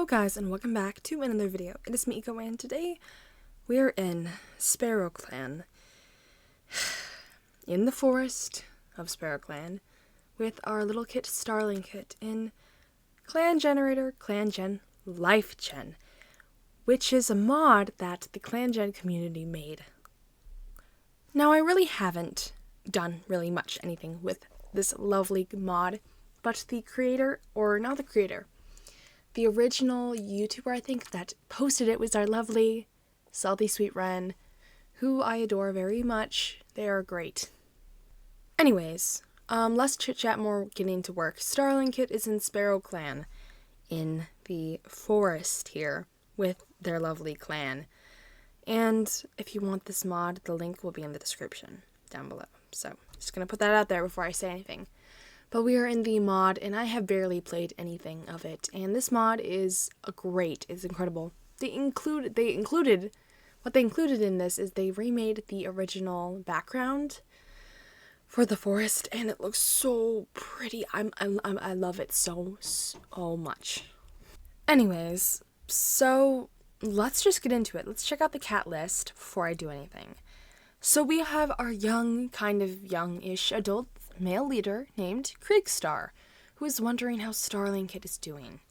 Hello guys, and welcome back to another video. It is me, Iko, and today we are in Sparrow Clan, in the forest of Sparrow Clan, with our little kit Sterlingkit in Clan LifeGen, which is a mod that the Clangen community made. Now, I really haven't done really much anything with this lovely mod, but the creator, or not the creator, the original YouTuber, I think, that posted it was our lovely Salty Sweet Wren, who I adore very much. They are great. Anyways, less chit-chat, more getting to work. Sterlingkit is in Sparrow Clan, in the forest here, with their lovely clan. And if you want this mod, the link will be in the description down below. So, just gonna put that out there before I say anything. But we are in the mod, and I have barely played anything of it. And this mod is great. It's incredible. What they included in this is they remade the original background for the forest, and it looks so pretty. I love it so much. Anyways, so let's just get into it. Let's check out the cat list before I do anything. So we have our kind of youngish adult male leader named Kriegstar, who is wondering how Sterlingkit is doing.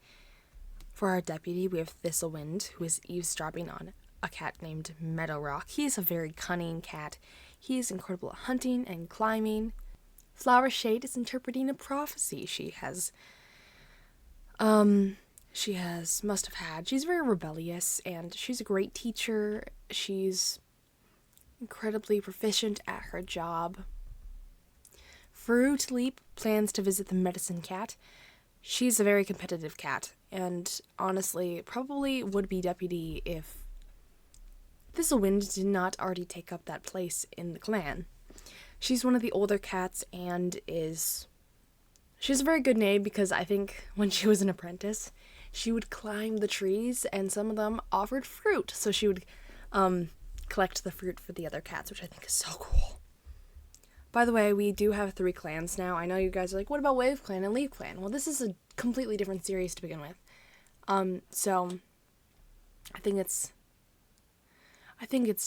For our deputy, we have Thistlewind, who is eavesdropping on a cat named Meadowrock. He is a very cunning cat. He is incredible at hunting and climbing. Flower Shade is interpreting a prophecy she's very rebellious, and she's a great teacher. She's incredibly proficient at her job. Fruit Leap plans to visit the medicine cat. She's a very competitive cat, and honestly, probably would be deputy if Thistlewind did not already take up that place in the clan. She's one of the older cats, and she's a very good name because I think when she was an apprentice, she would climb the trees, and some of them offered fruit, so she would collect the fruit for the other cats, which I think is so cool. By the way, we do have 3 clans now. I know you guys are like, what about Wave Clan and Leaf Clan? Well, this is a completely different series to begin with. So I think it's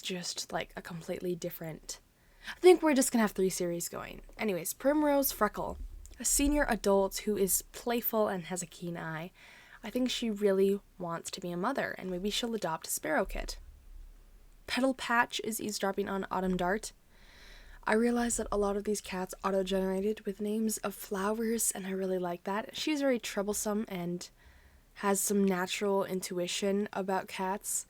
just like a completely different. I think we're just gonna have 3 series going. Anyways, Primrose Freckle, a senior adult who is playful and has a keen eye. I think she really wants to be a mother, and maybe she'll adopt a Sparrowkit. Petal Patch is eavesdropping on Autumn Dart. I realized that a lot of these cats auto-generated with names of flowers, and I really like that. She's very troublesome and has some natural intuition about cats.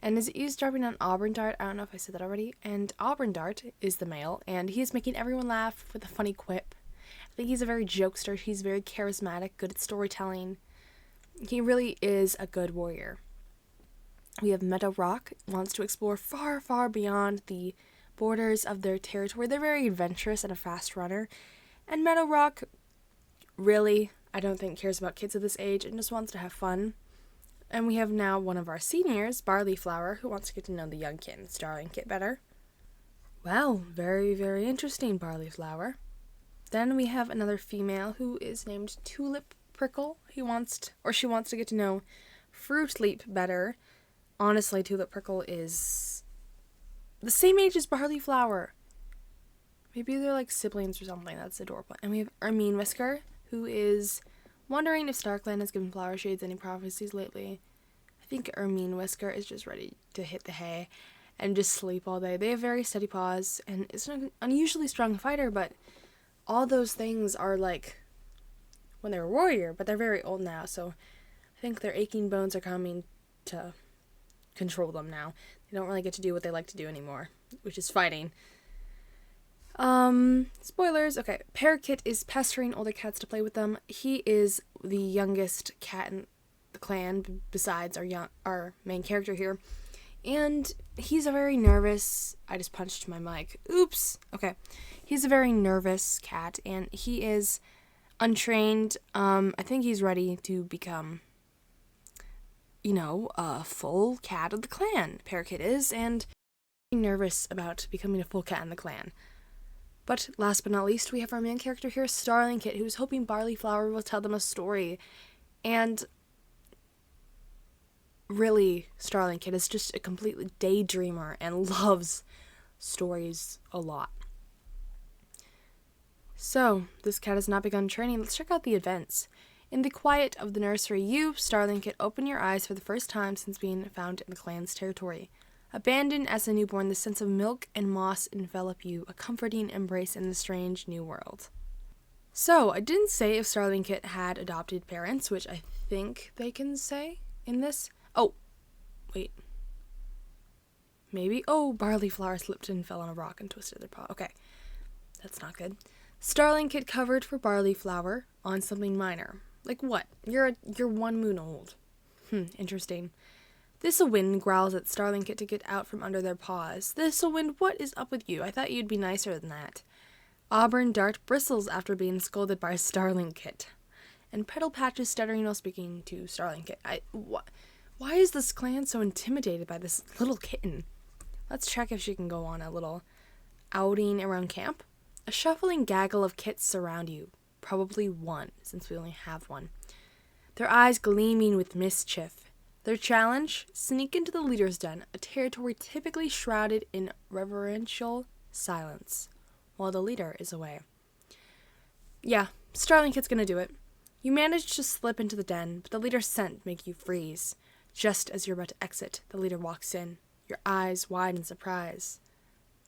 And is eavesdropping on Auburn Dart. I don't know if I said that already. And Auburn Dart is the male, and he's making everyone laugh with a funny quip. I think he's a very jokester. He's very charismatic, good at storytelling. He really is a good warrior. We have Meadowrock, wants to explore far, far beyond the borders of their territory. They're very adventurous and a fast runner. And Meadowrock really, I don't think, cares about kids of this age and just wants to have fun. And we have now one of our seniors, Barley Flower, who wants to get to know the young kit and Sterlingkit better. Well, very, very interesting, Barley Flower. Then we have another female who is named Tulip Prickle. She wants to get to know Fruit Leap better. Honestly, Tulip Prickle is the same age as Barley Flower. Maybe they're like siblings or something. That's adorable. And we have Ermine Whisker, who is wondering if StarClan has given Flower Shades any prophecies lately. I think Ermine Whisker is just ready to hit the hay and just sleep all day. They have very steady paws, and it's an unusually strong fighter, but all those things are like when they were a warrior, but they're very old now, so I think their aching bones are coming to control them now. They don't really get to do what they like to do anymore, which is fighting. Spoilers. Okay, Sparrowkit is pestering older cats to play with them. He is the youngest cat in the clan, besides our main character here. And he's a very nervous. I just punched my mic. Oops. Okay. He's a very nervous cat, and he is untrained. I think he's ready to become, a full cat of the clan. Sparrowkit is, and nervous about becoming a full cat in the clan. But last but not least, we have our main character here, Sterlingkit, who's hoping Barley Flower will tell them a story. And really, Sterlingkit is just a completely daydreamer and loves stories a lot. So, this cat has not begun training. Let's check out the events. In the quiet of the nursery, you, Sterlingkit, open your eyes for the first time since being found in the clan's territory. Abandoned as a newborn, the sense of milk and moss envelop you, a comforting embrace in the strange new world. So, I didn't say if Sterlingkit had adopted parents, which I think they can say in this. Oh, wait. Maybe? Oh, barley flower slipped and fell on a rock and twisted their paw. Okay, that's not good. Sterlingkit covered for barley flower on something minor. Like what? You're 1 moon old. Interesting. Thistlewind growls at Sterlingkit to get out from under their paws. Thistlewind, what is up with you? I thought you'd be nicer than that. Auburn Dart bristles after being scolded by Sterlingkit. And Petal Patch is stuttering while speaking to Sterlingkit. Why is this clan so intimidated by this little kitten? Let's check if she can go on a little outing around camp. A shuffling gaggle of kits surround you. Probably one, since we only have one. Their eyes gleaming with mischief. Their challenge? Sneak into the leader's den, a territory typically shrouded in reverential silence, while the leader is away. Yeah, Sterlingkit's gonna do it. You manage to slip into the den, but the leader's scent makes you freeze. Just as you're about to exit, the leader walks in, your eyes wide in surprise.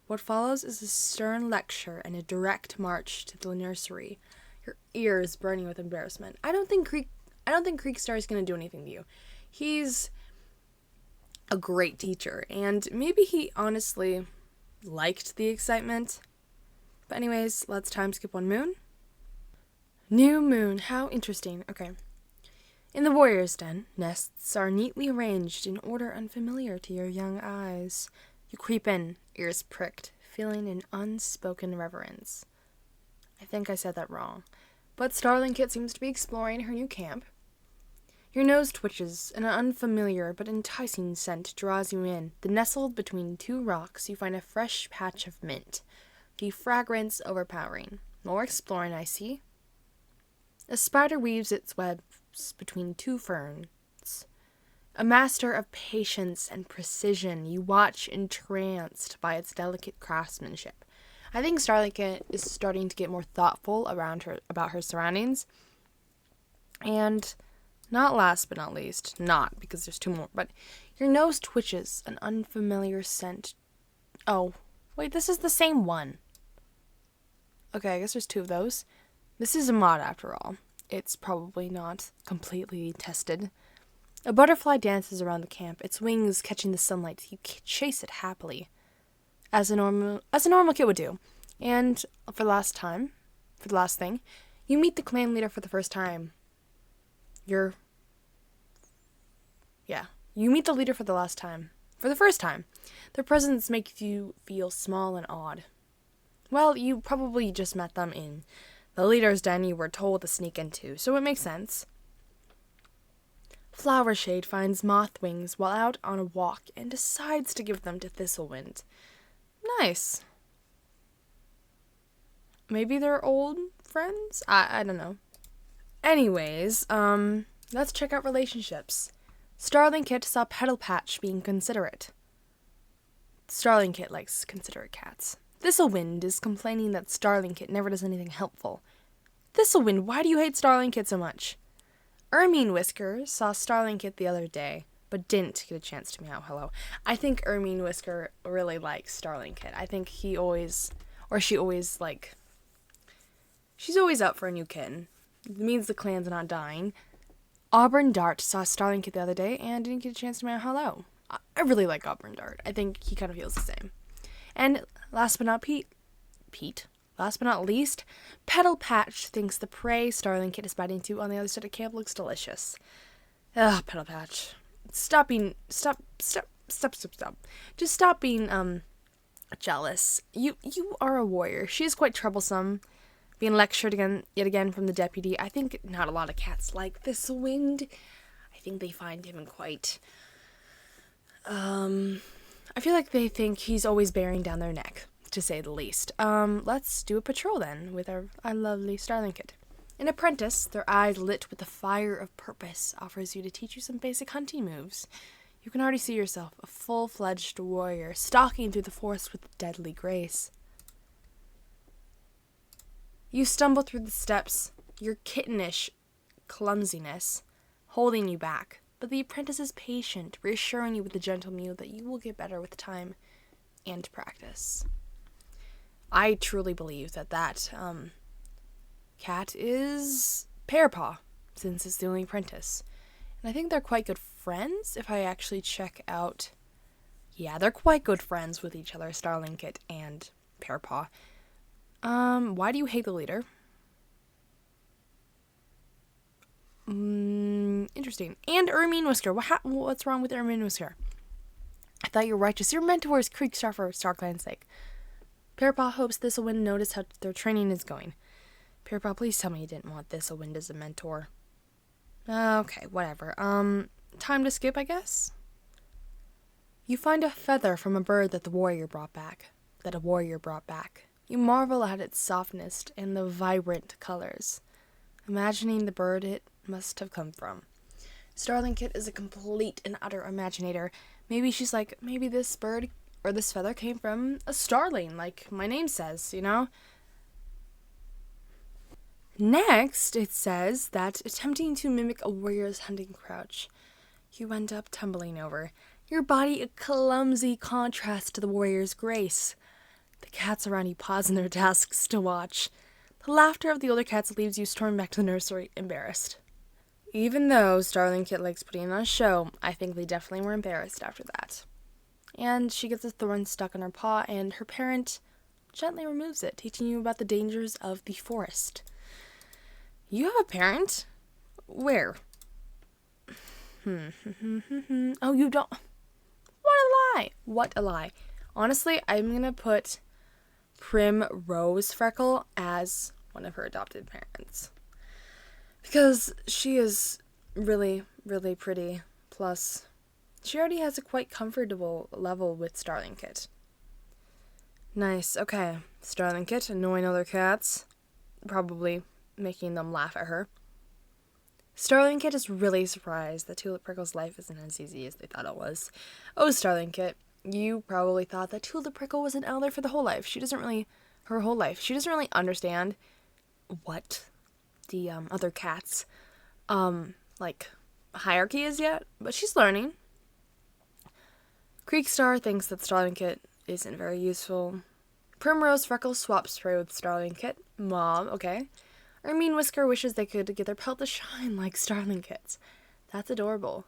What follows is a stern lecture and a direct march to the nursery, your ears burning with embarrassment. I don't think Creekstar is gonna do anything to you. He's a great teacher, and maybe he honestly liked the excitement. But anyways, let's time skip 1 moon. New moon, how interesting. Okay. In the warrior's den, nests are neatly arranged in order unfamiliar to your young eyes. You creep in, ears pricked, feeling an unspoken reverence. I think I said that wrong. But Sterlingkit seems to be exploring her new camp. Your nose twitches, and an unfamiliar but enticing scent draws you in. Nestled between 2 rocks, you find a fresh patch of mint. The fragrance overpowering. More exploring, I see. A spider weaves its webs between 2 ferns. A master of patience and precision, you watch entranced by its delicate craftsmanship. I think Sterlingkit is starting to get more thoughtful about her surroundings. And not last but not least, not because there's 2 more, but your nose twitches, an unfamiliar scent. Oh, wait, this is the same one. Okay, I guess there's 2 of those. This is a mod after all. It's probably not completely tested. A butterfly dances around the camp, its wings catching the sunlight. You chase it happily, as a normal kid would do. And for the last thing, you meet the clan leader for the first time. You meet the leader for the first time. Their presence makes you feel small and odd. Well, you probably just met them in the leader's den you were told to sneak into, so it makes sense. Flowershade finds moth wings while out on a walk and decides to give them to Thistlewind. Nice. Maybe they're old friends? I don't know. Anyways, let's check out relationships. Sterlingkit saw Petal Patch being considerate. Sterlingkit likes considerate cats. Thistlewind is complaining that Sterlingkit never does anything helpful. Thistlewind, why do you hate Sterlingkit so much? Ermine Whisker saw Sterlingkit the other day, but didn't get a chance to meow hello. I think Ermine Whisker really likes Sterlingkit. I think she's always up for a new kitten. It means the clan's not dying. Auburn Dart saw Sterlingkit the other day and didn't get a chance to meow hello. I really like Auburn Dart. I think he kind of feels the same. And last but not least, Petal Patch thinks the prey Sterlingkit is biting to on the other side of camp looks delicious. Ugh, Petal Patch. Stop. Just stop being, jealous. You are a warrior. She is quite troublesome. Being lectured yet again from the deputy. I think not a lot of cats like Thistlewind. I think they find him quite, I feel like they think he's always bearing down their neck, to say the least. Let's do a patrol then with our lovely Sterlingkit. An apprentice, their eyes lit with the fire of purpose, offers you to teach you some basic hunting moves. You can already see yourself, a full-fledged warrior, stalking through the forest with deadly grace. You stumble through the steps, your kittenish clumsiness holding you back, but the apprentice is patient, reassuring you with a gentle mew that you will get better with time and practice. I truly believe that cat is Pearpaw, since it's the only apprentice. And I think they're quite good friends if I actually check out. Yeah, they're quite good friends with each other, Sterlingkit and Pearpaw. Why do you hate the leader? Interesting. And Ermine Whisker. What's wrong with Ermine Whisker? I thought you were righteous. Your mentor is Creekstar for StarClan's sake. Pearpaw hopes Thistlewind notice how their training is going. Pearpaw, please tell me you didn't want Thistlewind as a mentor. Okay, whatever. Time to skip, I guess? You find a feather from a bird that a warrior brought back. You marvel at its softness and the vibrant colors, imagining the bird it must have come from. Sterlingkit is a complete and utter imaginator. Maybe she's like, maybe this bird or this feather came from a starling, like my name says, you know? Next, it says that attempting to mimic a warrior's hunting crouch, you end up tumbling over, your body a clumsy contrast to the warrior's grace. The cats around you pause in their tasks to watch. The laughter of the older cats leaves you storming back to the nursery, embarrassed. Even though Sterlingkit likes putting on a show, I think they definitely were embarrassed after that. And she gets a thorn stuck in her paw, and her parent gently removes it, teaching you about the dangers of the forest. You have a parent? Where? Oh, you don't. What a lie. Honestly, I'm going to put Primrose Freckle as one of her adopted parents. Because she is really, really pretty. Plus, she already has a quite comfortable level with Sterlingkit. Nice. Okay. Sterlingkit, annoying other cats. Probably making them laugh at her. Sterlingkit is really surprised that Tulip Prickle's life isn't as easy as they thought it was. Oh, Sterlingkit, you probably thought that Tulip Prickle was an elder for the whole life. Her whole life. She doesn't really understand what the other cats, hierarchy is yet, but she's learning. Creekstar thinks that Sterlingkit isn't very useful. Primrose Freckle swaps spray with Sterlingkit. Mom, okay. Ermine Whisker wishes they could get their pelt to shine like Sterlingkit's. That's adorable.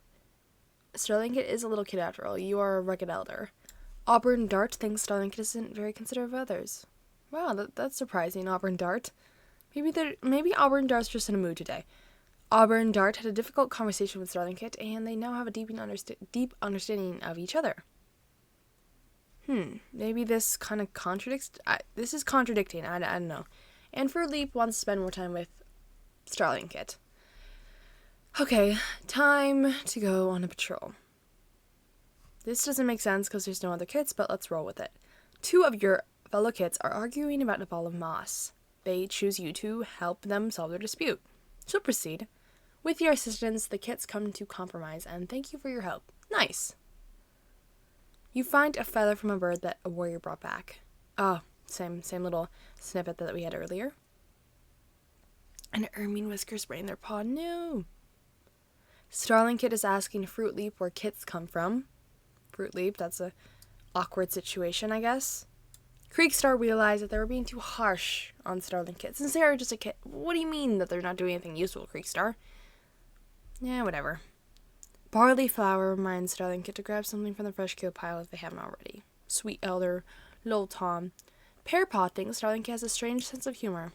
Sterlingkit is a little kid after all. You are a rugged elder. Auburn Dart thinks Sterlingkit isn't very considerate of others. Wow, that's surprising, Auburn Dart. Maybe Auburn Dart's just in a mood today. Auburn Dart had a difficult conversation with Sterlingkit, and they now have a deep understanding of each other. Maybe this kind of contradicts. This is contradicting. I don't know. And Fruit Leap wants to spend more time with Sterlingkit. Okay, time to go on a patrol. This doesn't make sense because there's no other kits, but let's roll with it. 2 of your fellow kits are arguing about a ball of moss. They choose you to help them solve their dispute. So proceed. With your assistance, the kits come to compromise, and thank you for your help. Nice. You find a feather from a bird that a warrior brought back. Oh, same little snippet that we had earlier. And Ermine Whisker spraying their paw. No. Sterlingkit is asking Fruit Leap where kits come from. Fruit Leap, that's a awkward situation, I guess. Creekstar realized that they were being too harsh on Sterlingkit. Since they are just a kit, what do you mean that they're not doing anything useful, Creekstar? Yeah, whatever. Barley Flower reminds Sterlingkit to grab something from the fresh kill pile if they haven't already. Sweet Elder, Lol Tom. Pearpaw thinks Sterlingkit has a strange sense of humor.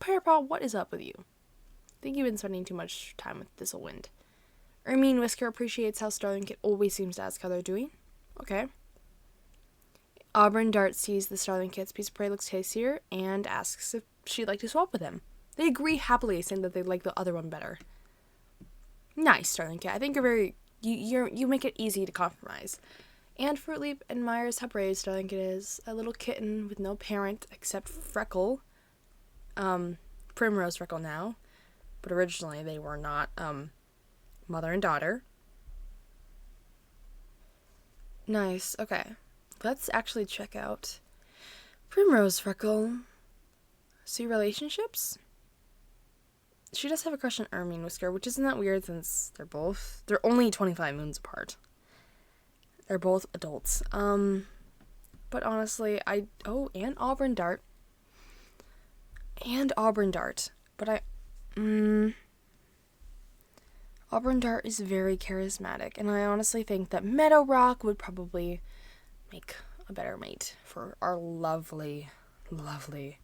Pearpaw, what is up with you? I think you've been spending too much time with Thistlewind. Ermine Whisker appreciates how Sterlingkit always seems to ask how they're doing. Okay. Auburn Dart sees the Sterlingkit's piece of prey looks tastier and asks if she'd like to swap with him. They agree happily, saying that they like the other one better. Nice, Sterlingkit. I think you make it easy to compromise. And Fruit Leap admires how brave Sterlingkit is. A little kitten with no parent except Freckle. Primrose Freckle now. But originally they were not, mother and daughter. Nice. Okay. Let's actually check out Primrose Freckle. See relationships? She does have a crush on Ermine Whisker, which isn't that weird since they're only 25 moons apart. They're both adults. But honestly, and Auburn Dart. But Auburn Dart is very charismatic, and I honestly think that Meadow Rock would probably make a better mate for our lovely, lovely,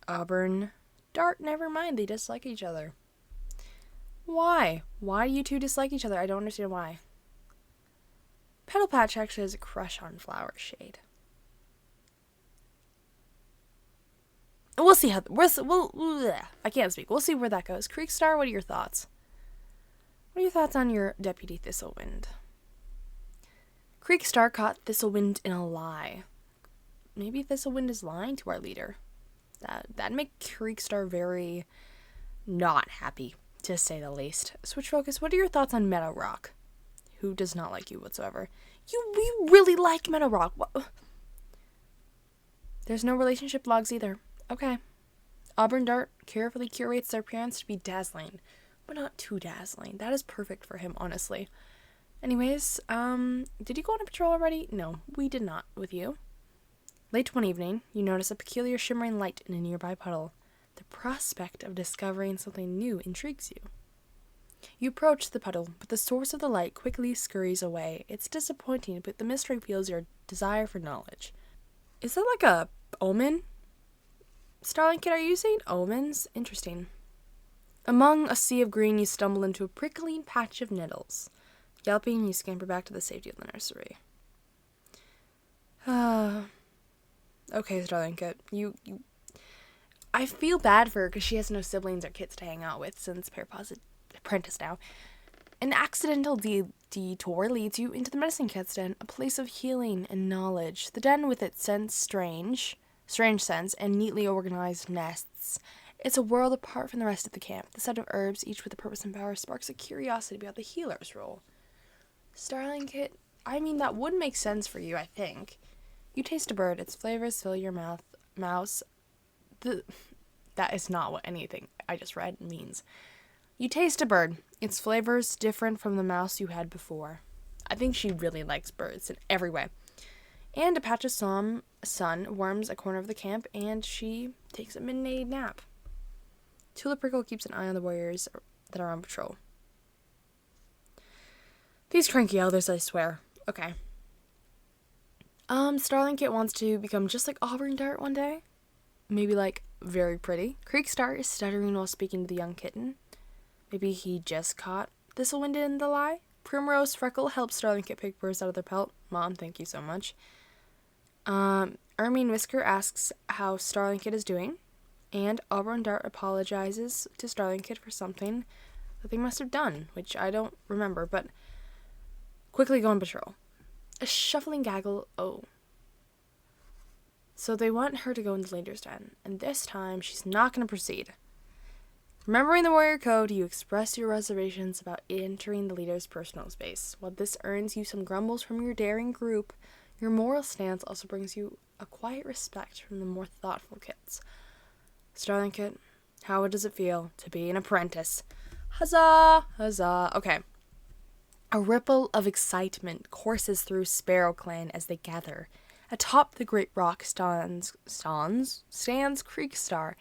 Auburn Dart. Never mind, they dislike each other. Why? Why do you two dislike each other? I don't understand why. Petal Patch actually has a crush on Flower Shade. We'll see how. I can't speak. We'll see where that goes. Creekstar, what are your thoughts? What are your thoughts on your Deputy Thistlewind? Creekstar caught Thistlewind in a lie. Maybe Thistlewind is lying to our leader. That'd make Creekstar very not happy, to say the least. Switch focus. What are your thoughts on Meadow Rock? Who does not like you whatsoever? We really like Meadow Rock. What? There's no relationship logs either. Okay. Auburn Dart carefully curates their appearance to be dazzling, but not too dazzling. That is perfect for him, honestly. Anyways, did you go on a patrol already? No, we did not with you. Late one evening, you notice a peculiar shimmering light in a nearby puddle. The prospect of discovering something new intrigues you. You approach the puddle, but the source of the light quickly scurries away. It's disappointing, but the mystery fuels your desire for knowledge. Is that like a omen? Sterlingkit, are you saying omens? Interesting. Among a sea of green, you stumble into a prickling patch of nettles. Yelping, you scamper back to the safety of the nursery. Okay, Sterlingkit, I feel bad for her because she has no siblings or kids to hang out with since Pearpaw's an apprentice now. An accidental detour leads you into the medicine cat's den, a place of healing and knowledge. The den, with its strange scents and neatly organized nests, it's a world apart from the rest of the camp. The set of herbs, each with a purpose and power, sparks a curiosity about the healer's role. Sterlingkit, that would make sense for you, I think. You taste a bird, its flavors fill your mouth. That is not what anything I just read means. You taste a bird, its flavors different from the mouse you had before. I think she really likes birds in every way. And a patch of sun warms a corner of the camp, and she takes a midnight nap. Tulip Prickle keeps an eye on the warriors that are on patrol. These cranky elders, I swear. Okay. Sterlingkit wants to become just like Auburn Dart one day. Maybe, very pretty. Creekstar is stuttering while speaking to the young kitten. Maybe he just caught Thistlewind in the lie. Primrose Freckle helps Sterlingkit pick birds out of their pelt. Mom, thank you so much. Ermine Whisker asks how Sterlingkit is doing. And Auburn Dart apologizes to Sterlingkit for something that they must have done, which I don't remember, but quickly go on patrol. A shuffling gaggle, So they want her to go into the leader's den, and this time she's not going to proceed. Remembering the warrior code, you express your reservations about entering the leader's personal space. While this earns you some grumbles from your daring group, your moral stance also brings you a quiet respect from the more thoughtful kids. Sterlingkit, how does it feel to be an apprentice? Huzzah! Huzzah! Okay. A ripple of excitement courses through Sparrow Clan as they gather. Atop the great rock stands Creekstar,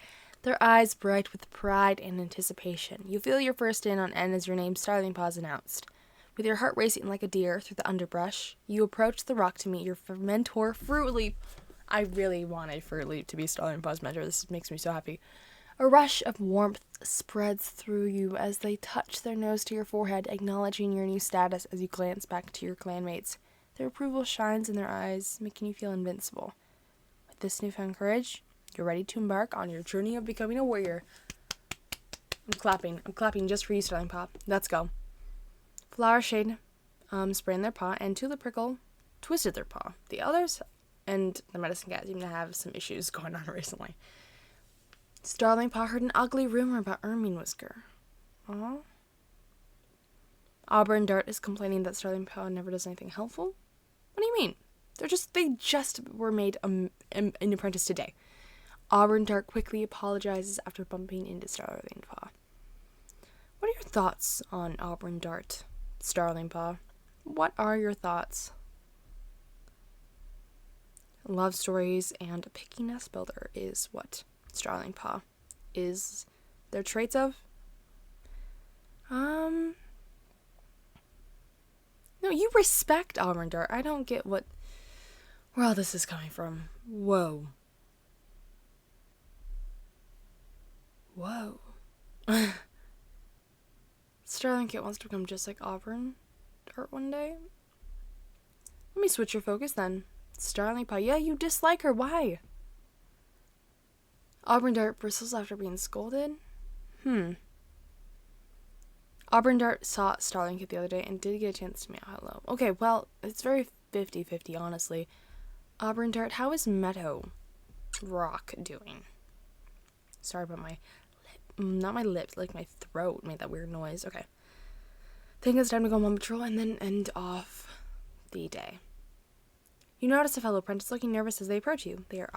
their eyes bright with pride and anticipation. You feel your first in on N as your name Starlingpaw is announced. With your heart racing like a deer through the underbrush, you approach the rock to meet your mentor, Fruit Leap. I really wanted Fruit Leap to be Starlingpaw's mentor. This makes me so happy. A rush of warmth spreads through you as they touch their nose to your forehead, acknowledging your new status as you glance back to your clanmates. Their approval shines in their eyes, making you feel invincible. With this newfound courage, you're ready to embark on your journey of becoming a warrior. I'm clapping just for you, Sterlingpaw. Let's go. Flower Shade sprained their paw, and Tulip Prickle twisted their paw. The others and the medicine cat seem to have some issues going on recently. Sterlingpaw heard an ugly rumor about Ermine Whisker. Auburn Dart is complaining that Sterlingpaw never does anything helpful. What do you mean? They just were made an apprentice today. Auburn Dart quickly apologizes after bumping into Sterlingpaw. What are your thoughts on Auburn Dart, Sterlingpaw? What are your thoughts? Love stories and a picky nest builder is what Sterlingpaw is their traits of. No, you respect Auburn Dart. I don't get where all this is coming from. Whoa. Sterlingkit wants to become just like Auburn Dart one day. Let me switch your focus then. Sterlingpaw, yeah, you dislike her. Why? Auburn Dart bristles after being scolded. Auburn Dart saw Sterlingkit the other day and did get a chance to meow hello. Okay, well, it's very 50-50, honestly. Auburn Dart, how is Meadow Rock doing? Sorry about my not my lips, like my throat made that weird noise. Okay. Think it's time to go on patrol and then end off the day. You notice a fellow apprentice looking nervous as they approach you. They are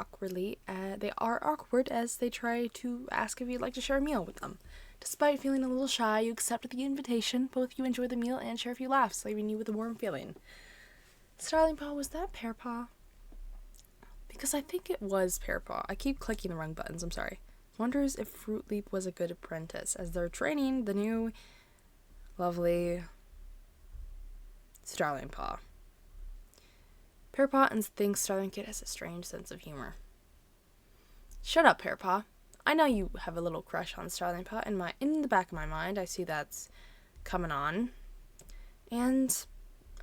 awkward as they try to ask if you'd like to share a meal with them. Despite feeling a little shy, you accept the invitation. Both you enjoy the meal and share a few laughs, leaving you with a warm feeling. Sterlingpaw, was that Pearpaw? Because I think it was Pearpaw. I keep clicking the wrong buttons, I'm sorry. Wonders if Fruit Leap was a good apprentice as they're training the new lovely Sterlingpaw. Pearpaw thinks Sterlingkit has a strange sense of humor. Shut up, Pearpaw. I know you have a little crush on Sterlingpaw. In the back of my mind, I see that's coming on. And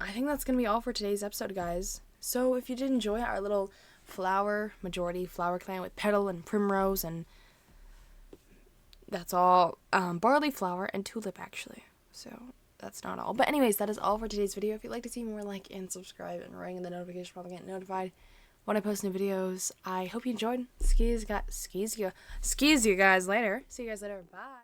I think that's going to be all for today's episode, guys. So if you did enjoy our little majority flower clan with Petal and Primrose, and that's all barley flower and tulip, actually. So that's not all. But anyways, that is all for today's video. If you'd like to see more, like and subscribe and ring the notification bell to get notified when I post new videos. I hope you enjoyed. Skis you guys later. See you guys later. Bye.